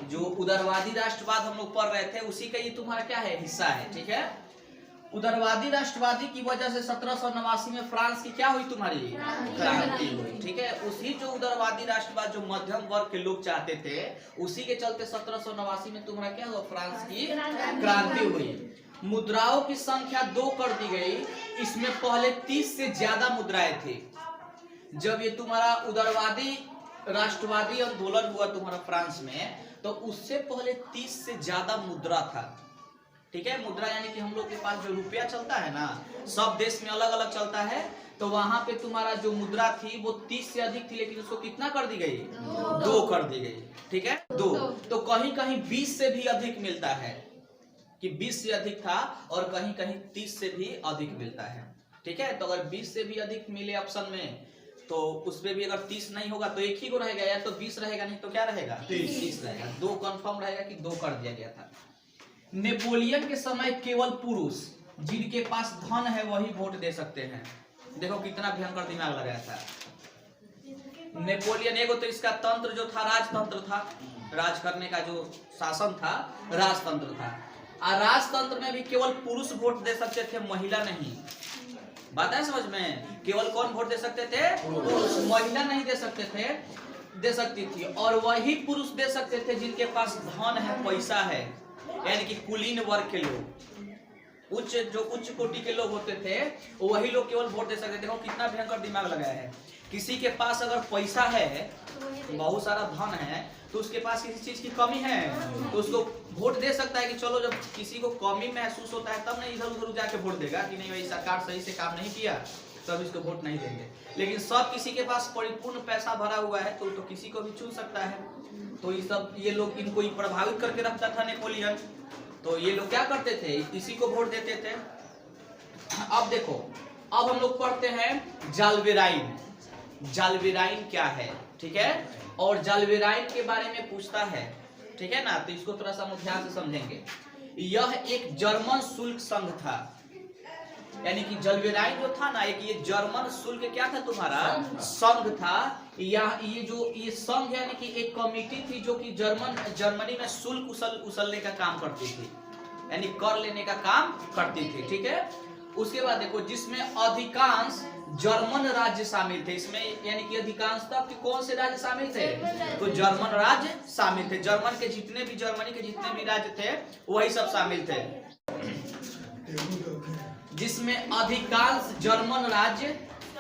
जो उदारवादी राष्ट्रवाद हम लोग पढ़ रहे थे उसी का ये तुम्हारा क्या है, हिस्सा है। ठीक है, उदारवादी राष्ट्रवादी की वजह से 1789 में फ्रांस की क्या हुई, तुम्हारी क्रांति हुई। ठीक है, उसी जो उदारवादी राष्ट्रवाद जो मध्यम वर्ग के लोग चाहते थे, उसी के चलते 1789 में तुम्हारा क्या हुआ, फ्रांस की क्रांति हुई। मुद्राओं की संख्या 2 कर दी गई। इसमें पहले 30 से ज्यादा मुद्राएं थी। जब ये तुम्हारा उदारवादी राष्ट्रवादी आंदोलन हुआ तुम्हारा फ्रांस में, तो उससे पहले 30 से ज्यादा मुद्रा था। ठीक है, मुद्रा यानी कि हम लोग के पास जो रुपया चलता है ना, सब देश में अलग अलग चलता है, तो वहां पे तुम्हारा जो मुद्रा थी वो 30 से अधिक थी, लेकिन उसको कितना कर दी गई, 2 कर दी गई। ठीक है, 2। तो कहीं कहीं 20 से भी अधिक मिलता है, कि 20 से अधिक था, और कहीं कहीं 30 से भी अधिक मिलता है। ठीक है, तो अगर 20 से भी अधिक मिले ऑप्शन में, तो उसमें भी अगर 30 नहीं होगा तो एक ही को रहेगा, या तो 20 रहेगा, नहीं तो क्या रहेगा, 30 रहेगा। 2 कंफर्म रहेगा कि 2 कर दिया गया था। नेपोलियन के समय केवल पुरुष जिनके पास धन है वही वोट दे सकते हैं। देखो कितना भयंकर दिमाग लगाया था नेपोलियन। एगो तो इसका तंत्र जो था राजतंत्र था, राज करने का जो शासन था राजतंत्र था, और राजतंत्र में भी केवल पुरुष वोट दे सकते थे, महिला नहीं। बात है समझ में, केवल कौन वोट दे सकते थे, पुरुष, महिला नहीं दे सकते थे, दे सकती थी। और वही पुरुष दे सकते थे जिनके पास धन है, पैसा है, यानी कि कुलीन वर्ग के लोग, जो उच्च कोटि के लोग होते थे, वही लोग केवल वोट दे सकते थे। देखो कितना भयंकर दिमाग लगाया है। किसी के पास अगर पैसा है, बहुत सारा धन है, तो उसके पास किसी चीज की कमी है, तो उसको वोट दे सकता है कि चलो, जब किसी को कमी महसूस होता है तब नहीं इधर उधर जाके वोट देगा कि नहीं भाई सरकार सही से काम नहीं किया, तब इसको वोट नहीं देंगे। लेकिन सब किसी के पास परिपूर्ण पैसा भरा हुआ है, तो किसी को भी चुन सकता है। तो ये लोग इनको ही प्रभावित करके रखता था नेपोलियन। तो ये लोग क्या करते थे, इसी को वोट देते थे। अब देखो, अब हम लोग पढ़ते हैं जाल्वेराइन। जाल्वेराइन क्या है, ठीक है, और जाल्वेराइन के बारे में पूछता है, ठीक है ना, तो इसको थोड़ा सा ध्यान से समझेंगे। यह एक जर्मन शुल्क संघ था, यानी कि जाल्वेराइन जो था ना, एक ये जर्मन शुल्क क्या था, तुम्हारा संघ था। ये संघ यानी कि एक कमिटी थी जो कि जर्मनी में शुल्क उछलने का काम करती थी, यानी कर लेने का काम करती थी। ठीक है, उसके बाद देखो, जिसमें अधिकांश जर्मन राज्य शामिल थे। इसमें यानी कि अधिकांशतः कि कौन से राज्य शामिल थे, तो जर्मन राज्य शामिल थे। जर्मनी के जितने भी राज्य थे वही सब शामिल थे, जिसमें अधिकांश जर्मन राज्य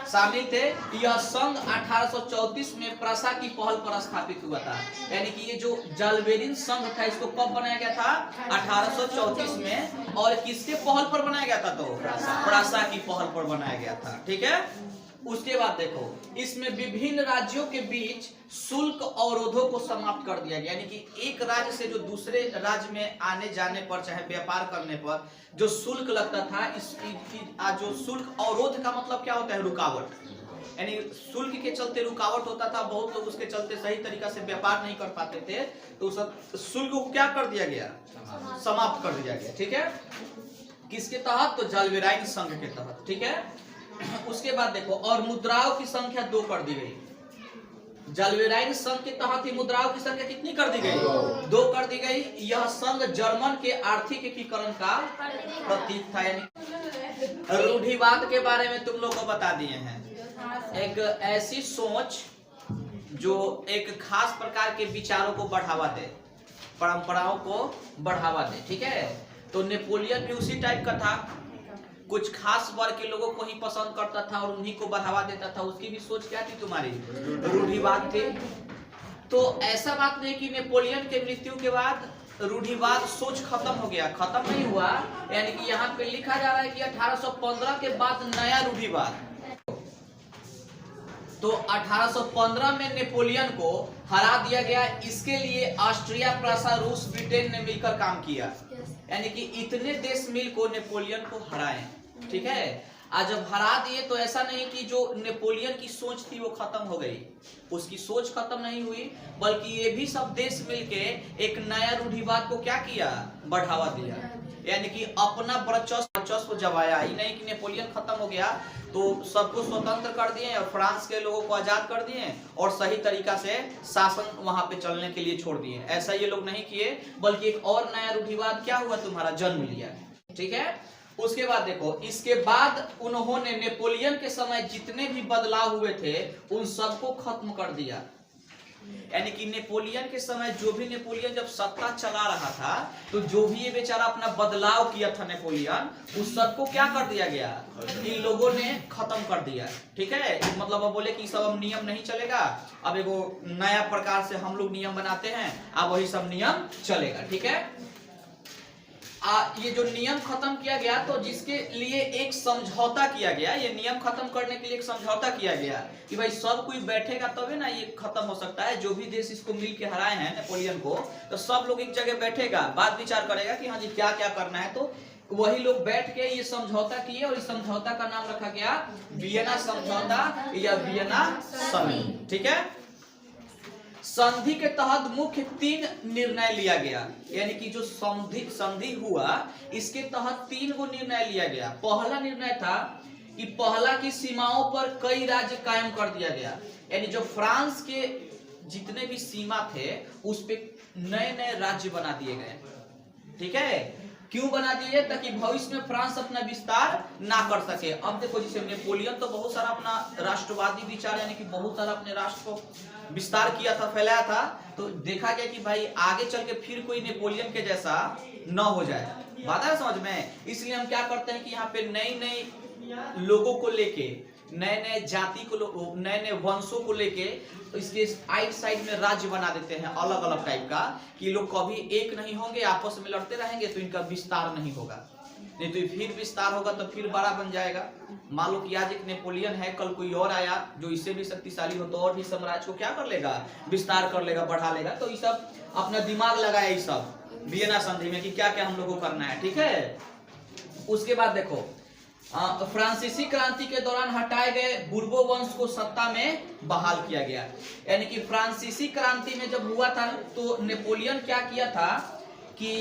शामिल थे। यह संघ 1834 में प्रसा की पहल पर स्थापित हुआ था। यानी कि ये जो जाल्वेरिन संघ था, इसको कब बनाया गया था, 1834 में। और किसके पहल पर बनाया गया था, तो प्रसा की पहल पर बनाया गया था। ठीक है, उसके बाद देखो, इसमें विभिन्न राज्यों के बीच शुल्क अवरोधों को समाप्त कर दिया गया। यानी कि एक राज्य से जो दूसरे राज्य में आने जाने पर, चाहे व्यापार करने पर जो शुल्क लगता था, जो शुल्क अवरोध का मतलब क्या होता है, रुकावट। यानी शुल्क के चलते रुकावट होता था, बहुत लोग उसके चलते सही तरीका से व्यापार नहीं कर पाते थे, तो शुल्क को क्या कर दिया गया, समाप्त कर दिया गया। ठीक है, किसके तहत, तो जाल्वेराइन संघ के तहत। ठीक है, उसके बाद देखो, और मुद्राओं की संख्या 2 कर दी गई। जाल्वेराइन संघ के तहत ही मुद्राओं की संख्या कितनी कर दी गई, 2 कर दी गई। यह संघ जर्मन के आर्थिक एकीकरण का प्रतीक था। यानी रूढ़िवाद के बारे में तुम लोग को बता दिए हैं, एक ऐसी सोच जो एक खास प्रकार के विचारों को बढ़ावा दे, परंपराओं को बढ़ावा दे। ठीक है, तो नेपोलियन भी उसी टाइप का था, कुछ खास वर्ग के लोगों को ही पसंद करता था और उन्हीं को बढ़ावा देता था। उसकी भी सोच क्या थी, तुम्हारी रूढ़िवाद थी। तो ऐसा बात नहीं कि नेपोलियन के मृत्यु के बाद रूढ़िवाद सोच खत्म हो गया, खत्म नहीं हुआ। यानी कि यहाँ पे लिखा जा रहा है कि 1815 के बाद नया रूढ़िवाद। तो 1815 में नेपोलियन को हरा दिया गया। इसके लिए ऑस्ट्रिया, प्रसा, रूस, ब्रिटेन ने मिलकर काम किया। यानी कि इतने देश मिल को नेपोलियन को हराए। ठीक है, आज जब हरा दिए तो ऐसा नहीं कि जो नेपोलियन की सोच थी वो खत्म हो गई, उसकी सोच खत्म नहीं हुई, बल्कि ये भी सब देश मिलके एक नया रूढ़िवाद को क्या किया, बढ़ावा दिया। यानी कि अपना वर्चस्व जमाया ही नहीं कि नेपोलियन खत्म हो गया तो सबको स्वतंत्र कर दिए और फ्रांस के लोगों को आजाद कर दिए और सही तरीका से शासन वहां पे चलने के लिए छोड़ दिए। ऐसा ये लोग नहीं किए, बल्कि एक और नया रूढ़िवाद क्या हुआ, तुम्हारा जन्म लिया। ठीक है, उसके बाद देखो, इसके बाद उन्होंने नेपोलियन के समय जितने भी बदलाव हुए थे उन सबको खत्म कर दिया। यानी कि नेपोलियन के समय जो भी नेपोलियन जब सत्ता चला रहा था तो जो भी ये बेचारा अपना बदलाव किया था नेपोलियन, उस सबको क्या कर दिया गया, इन लोगों ने खत्म कर दिया। ठीक है, मतलब अब बोले कि सब अब नियम नहीं चलेगा, अब एगो नया प्रकार से हम लोग नियम बनाते हैं, अब वही सब नियम चलेगा। ठीक है, ये जो नियम खत्म किया गया तो जिसके लिए एक समझौता किया गया, ये नियम खत्म करने के लिए एक समझौता किया गया कि भाई सब कोई बैठेगा तभी ना ये खत्म हो सकता है। जो भी देश इसको मिल के हराए हैं नेपोलियन को, तो सब लोग एक जगह बैठेगा, बात विचार करेगा कि हाँ जी क्या क्या करना है, तो वही लोग बैठ के ये समझौता किए और इस समझौता का नाम रखा गया वियना समझौता या वियना संधि। ठीक है, संधि के तहत मुख्य 3 निर्णय लिया गया, यानी कि जो संधि हुआ इसके तहत 3 गो निर्णय लिया गया। पहला निर्णय था कि पहला की सीमाओं पर कई राज्य कायम कर दिया गया, यानी जो फ्रांस के जितने भी सीमा थे उस पे नए नए राज्य बना दिए गए। ठीक है, क्यों बना दिए, ताकि भविष्य में फ्रांस अपना विस्तार ना कर सके। अब देखो, जैसे नेपोलियन तो बहुत सारा अपना राष्ट्रवादी विचार यानी कि बहुत सारा अपने राष्ट्र को विस्तार किया था, फैलाया था, तो देखा गया कि भाई आगे चल के फिर कोई नेपोलियन के जैसा न हो जाए। बात है समझ में, इसलिए हम क्या करते हैं कि यहाँ पे नई नई लोगों को लेके, नए नए जाति को, नए नए वंशों को लेके इसके साइड में राज्य बना देते हैं अलग अलग टाइप का, कि लोग कभी एक नहीं होंगे, आपस में लड़ते रहेंगे तो इनका विस्तार नहीं होगा, नहीं तो फिर विस्तार होगा तो फिर बड़ा बन जाएगा। मान लो कि आज एक नेपोलियन है, कल कोई और आया जो इससे भी शक्तिशाली हो तो और भी साम्राज्य को क्या कर लेगा, विस्तार कर लेगा, बढ़ा लेगा। तो ये सब अपना दिमाग लगाया ये सब वियना संधि में कि क्या क्या हम लोग को करना है। ठीक है, उसके बाद देखो, फ्रांसीसी क्रांति के दौरान हटाए गए बुर्बो वंश को सत्ता में बहाल किया गया। यानी कि फ्रांसीसी क्रांति में जब हुआ था तो नेपोलियन क्या किया था कि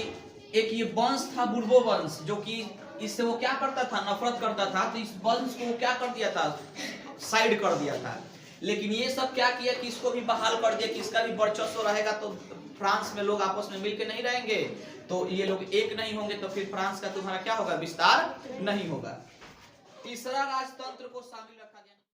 एक ये वंश था बुर्बो वंश, जो कि इससे वो क्या करता था, नफरत करता था, तो इस वंश को क्या कर दिया था, साइड कर दिया था। लेकिन ये सब क्या किया कि इसको भी बहाल कर दिया कि इसका भी वर्चस्व रहेगा, तो फ्रांस में लोग आपस में मिलके नहीं रहेंगे, तो ये लोग एक नहीं होंगे, तो फिर फ्रांस का तुम्हारा क्या होगा, विस्तार नहीं होगा। तीसरा राजतंत्र को शामिल रखा।